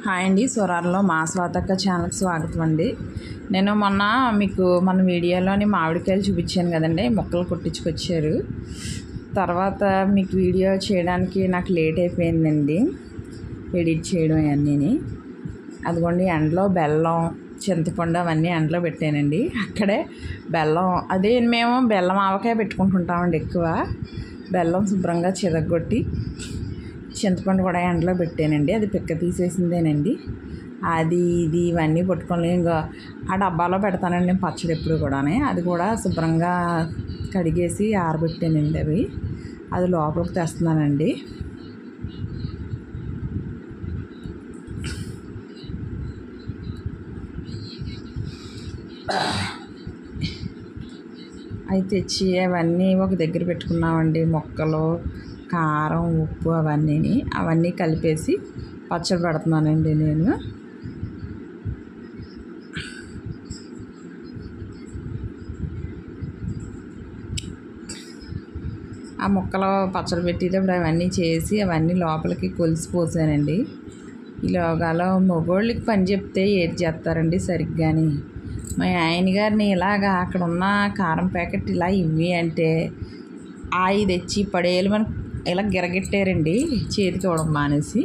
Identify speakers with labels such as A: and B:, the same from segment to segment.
A: Hi అండి, స్వరాల్లో మా స్వాతక్క ఛానల్కి స్వాగతం అండి. నేను మొన్న మీకు మన వీడియోలోని మామిడికాయలు చూపించాను కదండి, మొక్కలు కొట్టించుకొచ్చారు. తర్వాత మీకు వీడియో చేయడానికి నాకు లేట్ అయిపోయిందండి, ఎడిట్ చేయడం అవన్నీ. అదిగోండి ఎండలో బెల్లం, చింతపండు అవన్నీ ఎండలో పెట్టానండి. అక్కడే బెల్లం, అదే మేము బెల్లం ఆవకాయ పెట్టుకుంటుంటామండి ఎక్కువ. బెల్లం శుభ్రంగా చితగొట్టి చింతపండు కూడా ఎండలో పెట్టానండి. అది పిక్క తీసేసిందేనండి. అది ఇది ఇవన్నీ పట్టుకొని ఇంకా ఆ డబ్బాలో పెడతానండి నేను పచ్చడి ఎప్పుడు కూడా. అది కూడా శుభ్రంగా కడిగేసి ఆరబెట్టానండి. అది లోపలికి తెస్తున్నానండి. అవి తెచ్చి అవన్నీ ఒక దగ్గర పెట్టుకున్నామండి. మొక్కలు, కారం, ఉప్పు అవన్నీ కలిపేసి పచ్చడి పెడుతున్నానండి నేను. ఆ ముక్కలు పచ్చడి పెట్టేటప్పుడు అవన్నీ చేసి అవన్నీ లోపలికి కొలిసిపోసానండి. ఈ లోగాలో మగోళ్ళకి పని చెప్తే ఏది చేస్తారండి సరిగ్గాని. మా ఆయన గారిని ఇలాగా అక్కడ ఉన్న కారం ప్యాకెట్ ఇలా ఇవి అంటే ఆయి తెచ్చి పడేలు మనకు ఇలా గిరగెట్టారండి, చేతికి ఇవ్వడం మానేసి.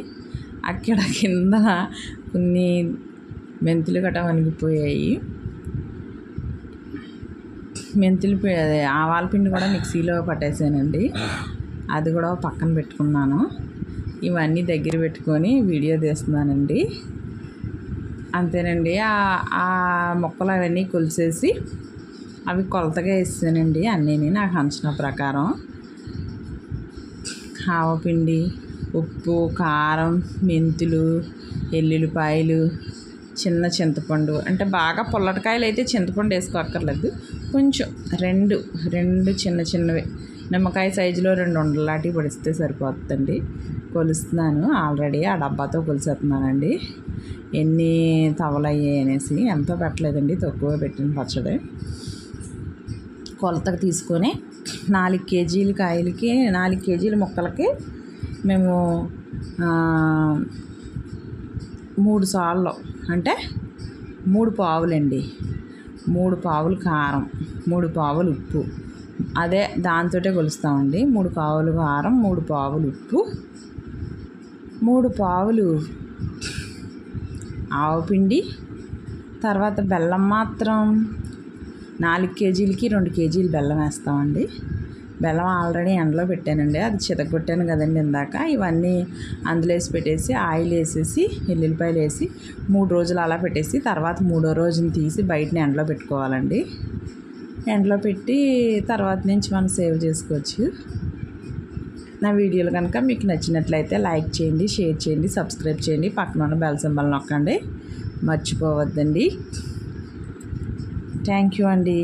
A: అక్కడ కింద కొన్ని మెంతులు గట్రా వణిగిపోయాయి. ఆవాల పిండి కూడా మిక్సీలో పట్టేసానండి. అది కూడా పక్కన పెట్టుకున్నాను. ఇవన్నీ దగ్గర పెట్టుకొని వీడియో తీస్తున్నానండి. అంతేనండి. ఆ మొక్కలు అవన్నీ కొలిసేసి అవి కొలతగా వేసానండి అన్నీ నాకు అంచనా ప్రకారం. ఆవపిండి, ఉప్పు, కారం, మెంతులు, ఎల్లుల్లిపాయలు, చిన్న చింతపండు. అంటే బాగా పుల్లటికాయలు అయితే చింతపండు వేసుకోక్కర్లేదు, కొంచెం రెండు చిన్నవి నిమ్మకాయ సైజులో 2 ఉండలాంటివి పడిస్తే సరిపోతుందండి. కొలుస్తున్నాను ఆల్రెడీ, ఆ డబ్బాతో కొలిసేస్తున్నానండి. ఎన్ని తవలు అయ్యాయి అనేసి. ఎంతో పెట్టలేదండి, తక్కువ పెట్టిన పచ్చడి. కొలతకు తీసుకొని 4 కేజీల కాయలకి 4 కేజీల ముక్కలకి మేము 3 సార్లు అంటే 3 పావులండి. 3 పావులు కారం, 3 పావులు ఉప్పు. అదే దాంతోటే కొలుస్తామండి. 3 పావులు కారం, 3 పావులు ఉప్పు, 3 పావులు ఆవపిండి. తర్వాత బెల్లం మాత్రం 4 కేజీలకి 2 కేజీలు బెల్లం వేస్తామండి. బెల్లం ఆల్రెడీ ఎండలో పెట్టానండి, అది చితగొట్టాను కదండి ఇందాక. ఇవన్నీ అందులో వేసి పెట్టేసి ఆయిల్ వేసేసి ఎల్లుల్లిపాయలు వేసి 3 రోజులు అలా పెట్టేసి తర్వాత 3వ రోజుని తీసి బయటని ఎండలో పెట్టుకోవాలండి. ఎండలో పెట్టి తర్వాత నుంచి మనం సేవ్ చేసుకోవచ్చు. నా వీడియోలు కనుక మీకు నచ్చినట్లయితే లైక్ చేయండి, షేర్ చేయండి, సబ్స్క్రైబ్ చేయండి, పక్కన ఉన్న బెల్ సింబల్ నొక్కండి, మర్చిపోవద్దండి. థ్యాంక్ యూ అండి.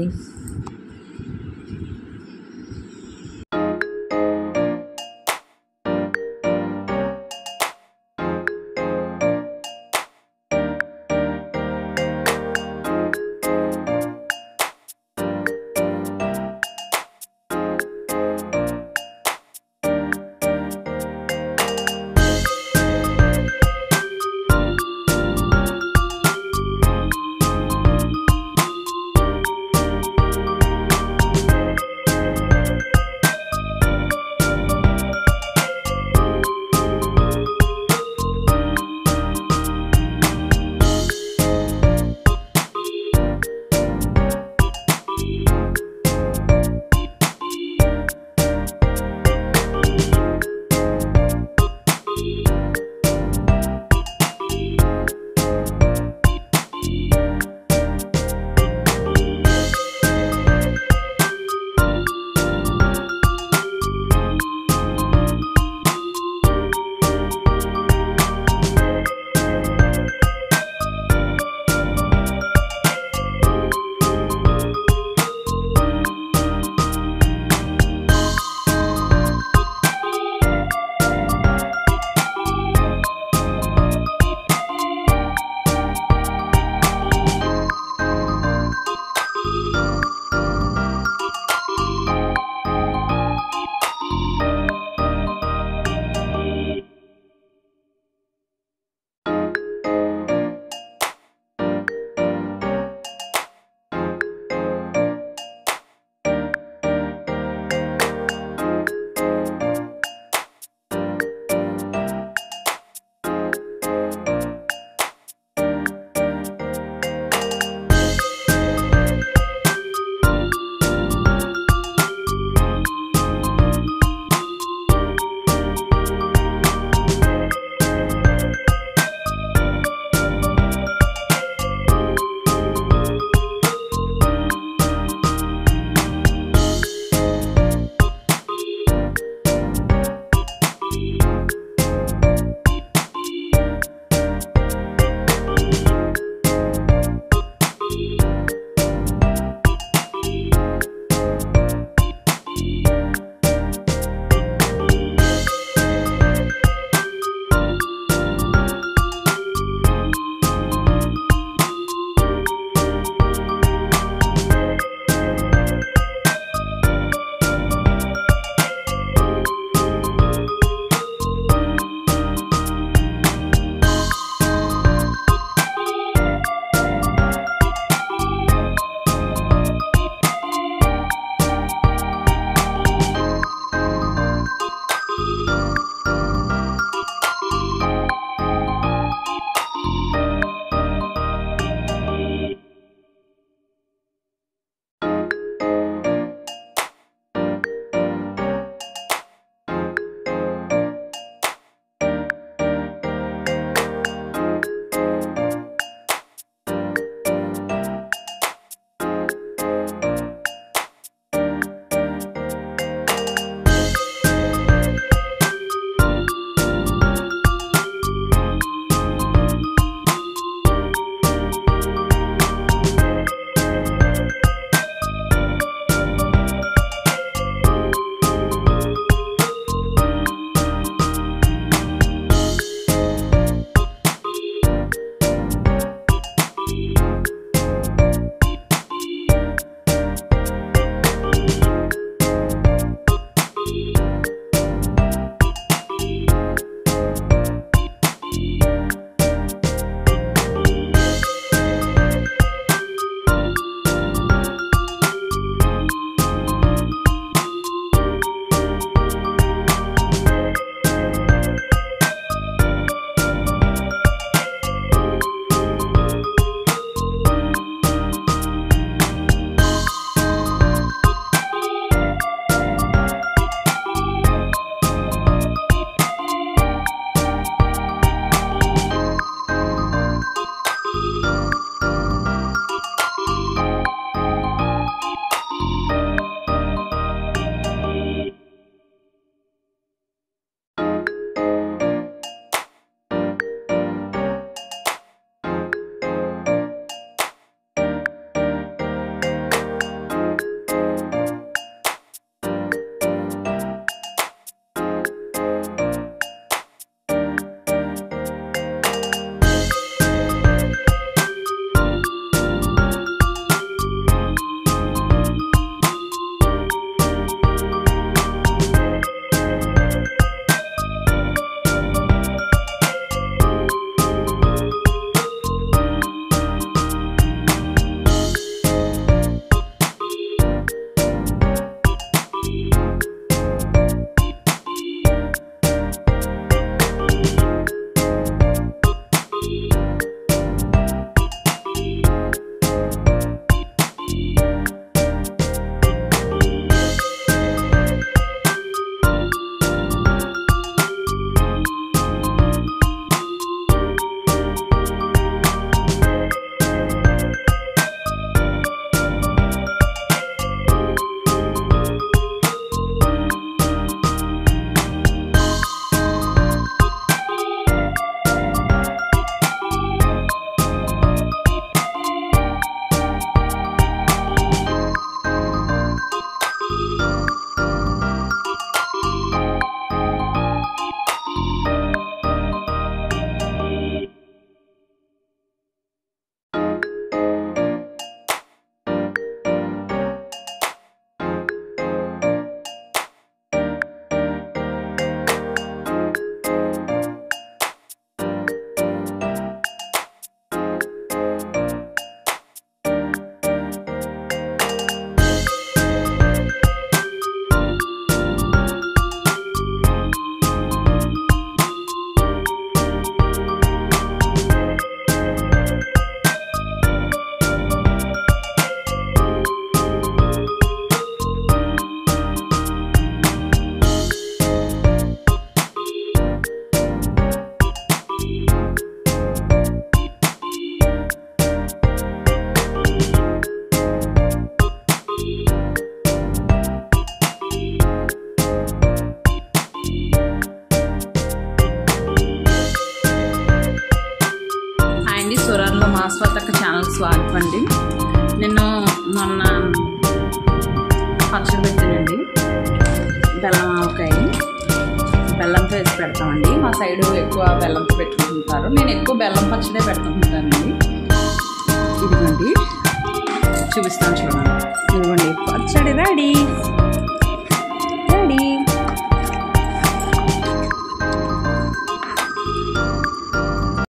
A: మా స్వాతక్క ఛానల్కి స్వాగతం అండి. నేను మొన్న పచ్చడి పెట్టానండి, బెల్లం ఆవకాయ. బెల్లంతో వేసి పెడతామండి. మా సైడు ఎక్కువ బెల్లంతో పెట్టుకుంటారు. నేను ఎక్కువ బెల్లం పచ్చడే పెడుతుంటానండి. ఇదిగోండి చూపిస్తాను చూడండి. ఇదిగోండి పచ్చడి రెడీ.